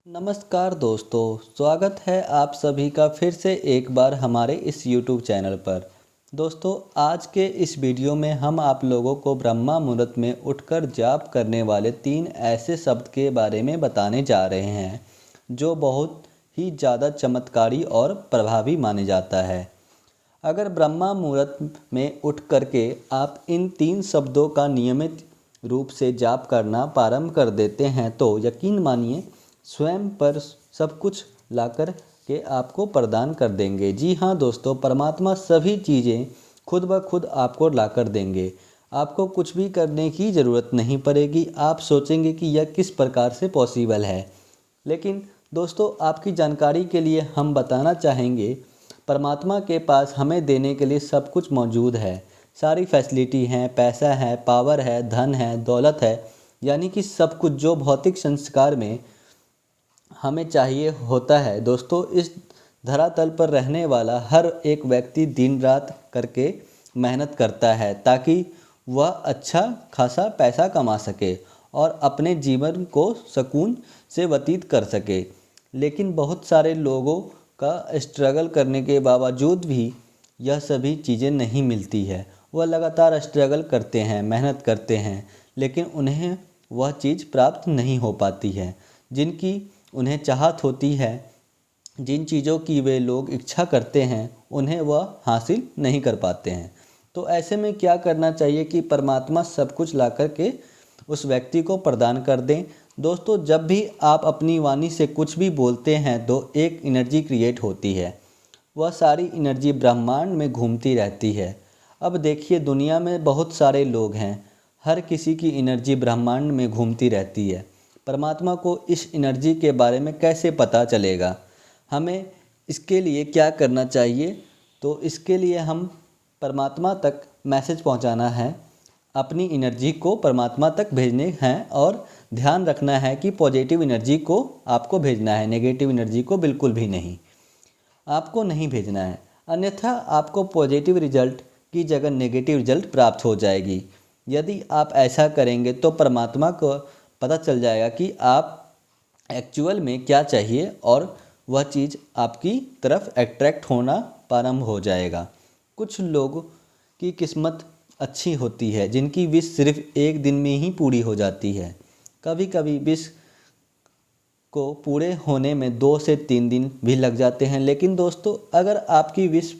नमस्कार दोस्तों, स्वागत है आप सभी का फिर से एक बार हमारे इस YouTube चैनल पर। दोस्तों, आज के इस वीडियो में हम आप लोगों को ब्रह्मा मुहूर्त में उठकर जाप करने वाले 3 ऐसे शब्द के बारे में बताने जा रहे हैं जो बहुत ही ज़्यादा चमत्कारी और प्रभावी माने जाता है। अगर ब्रह्मा मुहूर्त में उठ करके आप इन 3 शब्दों का नियमित रूप से जाप करना प्रारंभ कर देते हैं तो यकीन मानिए स्वयं पर सब कुछ लाकर के आपको प्रदान कर देंगे। जी हाँ दोस्तों, परमात्मा सभी चीज़ें खुद ब खुद आपको लाकर देंगे। आपको कुछ भी करने की ज़रूरत नहीं पड़ेगी। आप सोचेंगे कि यह किस प्रकार से पॉसिबल है, लेकिन दोस्तों आपकी जानकारी के लिए हम बताना चाहेंगे परमात्मा के पास हमें देने के लिए सब कुछ मौजूद है। सारी फैसिलिटी हैं, पैसा है, पावर है, धन है, दौलत है, यानी कि सब कुछ जो भौतिक संस्कार में हमें चाहिए होता है। दोस्तों, इस धरातल पर रहने वाला हर एक व्यक्ति दिन रात करके मेहनत करता है ताकि वह अच्छा खासा पैसा कमा सके और अपने जीवन को सुकून से व्यतीत कर सके। लेकिन बहुत सारे लोगों का स्ट्रगल करने के बावजूद भी यह सभी चीज़ें नहीं मिलती है। वह लगातार स्ट्रगल करते हैं, मेहनत करते हैं, लेकिन उन्हें वह चीज़ प्राप्त नहीं हो पाती है जिनकी उन्हें चाहत होती है। जिन चीज़ों की वे लोग इच्छा करते हैं उन्हें वह हासिल नहीं कर पाते हैं। तो ऐसे में क्या करना चाहिए कि परमात्मा सब कुछ ला कर के उस व्यक्ति को प्रदान कर दें। दोस्तों, जब भी आप अपनी वाणी से कुछ भी बोलते हैं तो एक एनर्जी क्रिएट होती है। वह सारी एनर्जी ब्रह्मांड में घूमती रहती है। अब देखिए, दुनिया में बहुत सारे लोग हैं, हर किसी की एनर्जी ब्रह्मांड में घूमती रहती है। परमात्मा को इस एनर्जी के बारे में कैसे पता चलेगा? हमें इसके लिए क्या करना चाहिए? तो इसके लिए हम परमात्मा तक मैसेज पहुंचाना है, अपनी एनर्जी को परमात्मा तक भेजने हैं और ध्यान रखना है कि पॉजिटिव एनर्जी को आपको भेजना है, नेगेटिव एनर्जी को बिल्कुल भी नहीं, आपको नहीं भेजना है। अन्यथा आपको पॉजिटिव रिजल्ट की जगह नेगेटिव रिजल्ट प्राप्त हो जाएगी। यदि आप ऐसा करेंगे तो परमात्मा को पता चल जाएगा कि आप एक्चुअल में क्या चाहिए और वह चीज़ आपकी तरफ अट्रैक्ट होना प्रारंभ हो जाएगा। कुछ लोगों की किस्मत अच्छी होती है जिनकी विश सिर्फ एक दिन में ही पूरी हो जाती है। कभी कभी विश को पूरे होने में 2 से 3 दिन भी लग जाते हैं। लेकिन दोस्तों, अगर आपकी विश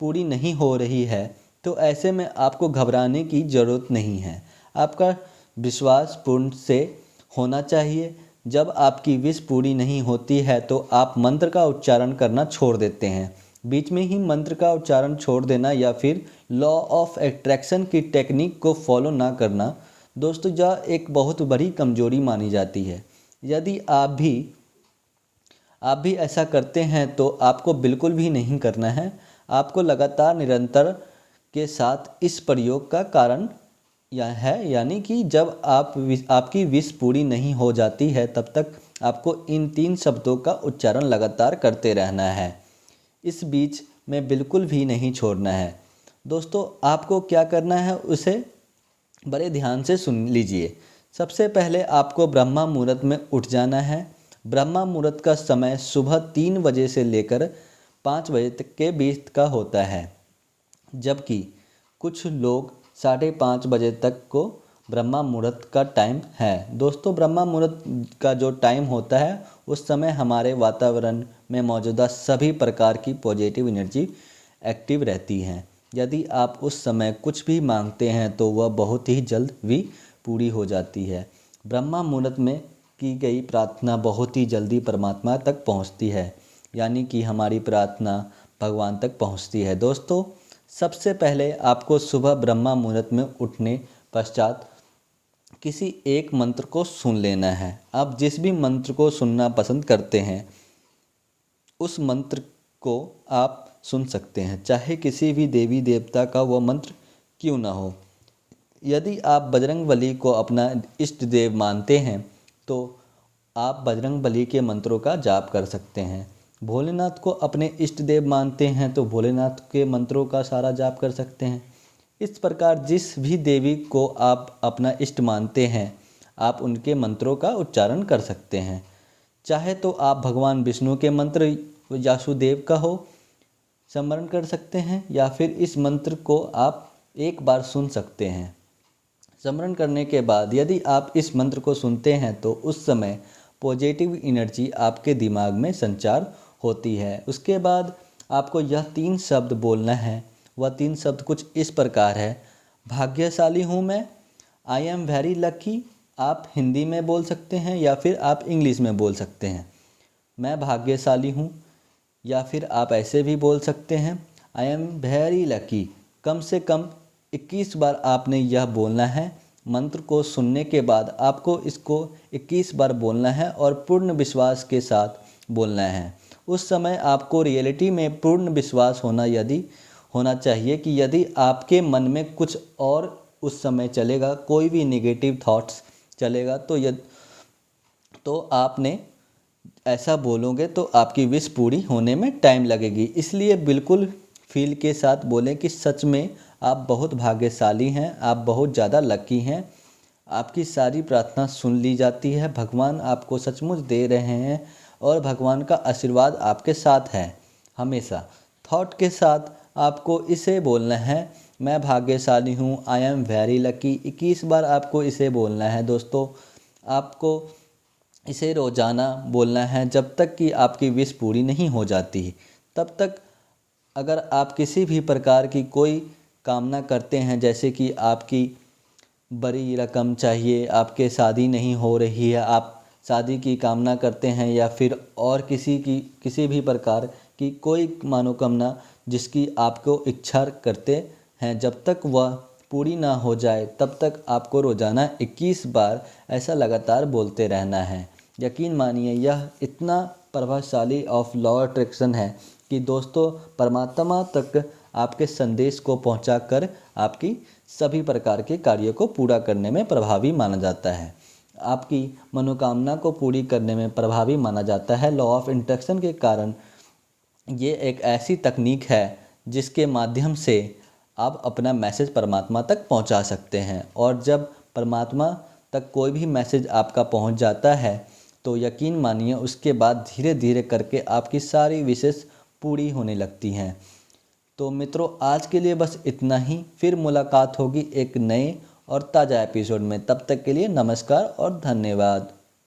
पूरी नहीं हो रही है तो ऐसे में आपको घबराने की ज़रूरत नहीं है। आपका विश्वास पूर्ण से होना चाहिए। जब आपकी विश पूरी नहीं होती है तो आप मंत्र का उच्चारण करना छोड़ देते हैं। बीच में ही मंत्र का उच्चारण छोड़ देना या फिर लॉ ऑफ अट्रैक्शन की टेक्निक को फॉलो ना करना, दोस्तों, यह एक बहुत बड़ी कमजोरी मानी जाती है। यदि आप भी ऐसा करते हैं तो आपको बिल्कुल भी नहीं करना है। आपको लगातार निरंतर के साथ इस प्रयोग का कारण यह है, यानी कि जब आपकी विश पूरी नहीं हो जाती है तब तक आपको इन 3 शब्दों का उच्चारण लगातार करते रहना है। इस बीच में बिल्कुल भी नहीं छोड़ना है। दोस्तों, आपको क्या करना है उसे बड़े ध्यान से सुन लीजिए। सबसे पहले आपको ब्रह्मा मुहूर्त में उठ जाना है। ब्रह्मा मुहूर्त का समय सुबह 3 बजे से लेकर 5 बजे तक के बीच का होता है, जबकि कुछ लोग 5:30 बजे तक को ब्रह्मा मुहूर्त का टाइम है। दोस्तों, ब्रह्मा मुहूर्त का जो टाइम होता है उस समय हमारे वातावरण में मौजूदा सभी प्रकार की पॉजिटिव एनर्जी एक्टिव रहती हैं। यदि आप उस समय कुछ भी मांगते हैं तो वह बहुत ही जल्द भी पूरी हो जाती है। ब्रह्मा मुहूर्त में की गई प्रार्थना बहुत ही जल्दी परमात्मा तक पहुंचती है, यानी कि हमारी प्रार्थना भगवान तक पहुंचती है। दोस्तों, सबसे पहले आपको सुबह ब्रह्मा मुहूर्त में उठने पश्चात किसी एक मंत्र को सुन लेना है। आप जिस भी मंत्र को सुनना पसंद करते हैं उस मंत्र को आप सुन सकते हैं, चाहे किसी भी देवी देवता का वह मंत्र क्यों ना हो। यदि आप बजरंगबली को अपना इष्ट देव मानते हैं तो आप बजरंगबली के मंत्रों का जाप कर सकते हैं। भोलेनाथ को अपने इष्ट देव मानते हैं तो भोलेनाथ के मंत्रों का सारा जाप कर सकते हैं। इस प्रकार जिस भी देवी को आप अपना इष्ट मानते हैं आप उनके मंत्रों का उच्चारण कर सकते हैं। चाहे तो आप भगवान विष्णु के मंत्र वासुदेव का हो स्मरण कर सकते हैं, या फिर इस मंत्र को आप एक बार सुन सकते हैं। स्मरण करने के बाद यदि आप इस मंत्र को सुनते हैं तो उस समय पॉजिटिव एनर्जी आपके दिमाग में संचार होती है। उसके बाद आपको यह 3 शब्द बोलना है। वह 3 शब्द कुछ इस प्रकार है। भाग्यशाली हूँ मैं, आई एम वेरी लकी। आप हिंदी में बोल सकते हैं या फिर आप इंग्लिश में बोल सकते हैं। मैं भाग्यशाली हूँ, या फिर आप ऐसे भी बोल सकते हैं आई एम वेरी लकी। कम से कम 21 बार आपने यह बोलना है। मंत्र को सुनने के बाद आपको इसको 21 बार बोलना है और पूर्ण विश्वास के साथ बोलना है। उस समय आपको रियलिटी में पूर्ण विश्वास होना चाहिए कि यदि आपके मन में कुछ और उस समय चलेगा, कोई भी नेगेटिव थॉट्स चलेगा, तो आपने ऐसा बोलोगे तो आपकी विश पूरी होने में टाइम लगेगी। इसलिए बिल्कुल फील के साथ बोलें कि सच में आप बहुत भाग्यशाली हैं, आप बहुत ज़्यादा लकी हैं, आपकी सारी प्रार्थना सुन ली जाती है, भगवान आपको सचमुच दे रहे हैं और भगवान का आशीर्वाद आपके साथ है हमेशा। थॉट के साथ आपको इसे बोलना है, मैं भाग्यशाली हूँ, आई एम वेरी लकी। 21 बार आपको इसे बोलना है दोस्तों। आपको इसे रोज़ाना बोलना है जब तक कि आपकी विश पूरी नहीं हो जाती। तब तक अगर आप किसी भी प्रकार की कोई कामना करते हैं, जैसे कि आपकी बड़ी रकम चाहिए, आपके शादी नहीं हो रही है, आप शादी की कामना करते हैं, या फिर और किसी भी प्रकार की कोई मनोकामना जिसकी आपको इच्छा करते हैं, जब तक वह पूरी ना हो जाए तब तक आपको रोज़ाना 21 बार ऐसा लगातार बोलते रहना है। यकीन मानिए यह इतना प्रभावशाली ऑफ लॉ अट्रैक्शन है कि दोस्तों परमात्मा तक आपके संदेश को पहुंचाकर आपकी सभी प्रकार के कार्यों को पूरा करने में प्रभावी माना जाता है। आपकी मनोकामना को पूरी करने में प्रभावी माना जाता है। लॉ ऑफ अट्रैक्शन के कारण ये एक ऐसी तकनीक है जिसके माध्यम से आप अपना मैसेज परमात्मा तक पहुंचा सकते हैं, और जब परमात्मा तक कोई भी मैसेज आपका पहुंच जाता है तो यकीन मानिए उसके बाद धीरे धीरे करके आपकी सारी विशेष पूरी होने लगती हैं। तो मित्रों, आज के लिए बस इतना ही। फिर मुलाकात होगी एक नए और ताज़ा एपिसोड में। तब तक के लिए नमस्कार और धन्यवाद।